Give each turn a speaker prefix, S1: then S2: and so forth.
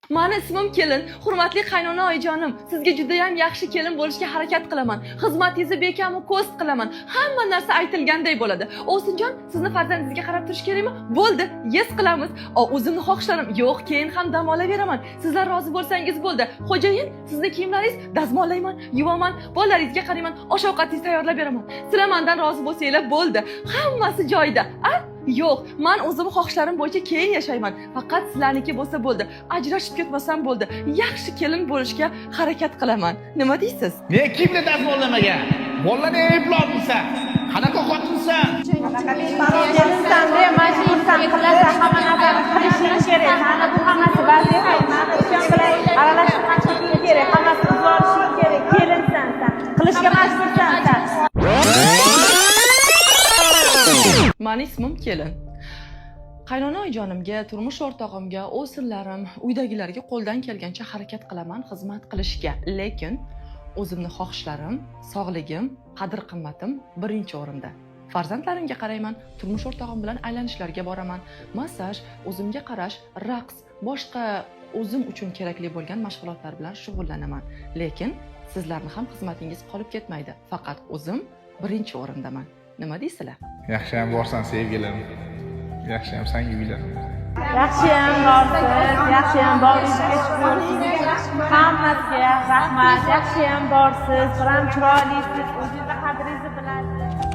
S1: Mani ismim Kelin. Hurmatli qaynona oyijonim, sizga juda ham yaxshi kelin bo'lishga harakat qilaman. Xizmatingizni bekamu ko'st qilaman. Hamma narsa aytilganday bo'ladi. Ovsinjon, sizni farzandingizga qarab turish kerakmi? Bo'ldi, yes qilamiz. O'zimni xohishlarim yo'q, keyin ham dam olaveraman. Sizlar rozi bo'lsangiz bo'ldi. Xo'jayin, sizni kiyimlaringiz dazmollayman, yuvaman, bolalaringizga qarayman, osh-ovqatingizni tayyorlab beraman. Sizlar mendan rozi bo'lsanglar bo'ldi. Hammasi joyida. Yo'q, men o'zim xohishlarim bo'yicha keyin yashayman. Faqat sizlarniki bo'lsa bo'ldi. Ajrashib ketmasam bo'ldi. Yaxshi kelin bo'lishga harakat qilaman. Nima deysiz?
S2: Men kimni dazmollamagan? Bolalarni eplolmaysan. Qanaqa xotinsan?
S3: Kelinsan deb majlisdan qilasan, hamma narsani qilishing kerak. Mana bu hammasi vazifa. Mana ishon bilan aralashishing kerak. Hammasini uzolishing kerak. Kelinsan sen. Qilishga majbursan sen.
S1: Mani ismim Kelin. Qaynona oyijonimga, turmush o'rtog'imga, o'sirlarim, uydagilarga qo'ldan kelgancha harakat qilaman xizmat qilishga. Lekin o'zimni xohishlarim, sog'ligim, qadr-qimmatim birinchi o'rinda. Farzandlarimga qarayman, turmush o'rtog'im bilan aylanishlarga boraman, massaj, o'zimga qarash, raqs, boshqa o'zim uchun kerakli bo'lgan mashg'ulotlar bilan shug'ullanaman. Lekin sizlarning ham xizmatingiz qolib ketmaydi. Faqat o'zim birinchi o'rindaman. Nima deysizlar?
S2: Yaxshiyam borsan sevgilim. Yaxshiyam senga uylanim.
S3: Yaxshiyam borsiz, yaxshiyam boringizga shukur. Hammasiga rahmat. Yaxshiyam borsiz, biram chiroylisiz, o'zingizni qadringizni bilasiz.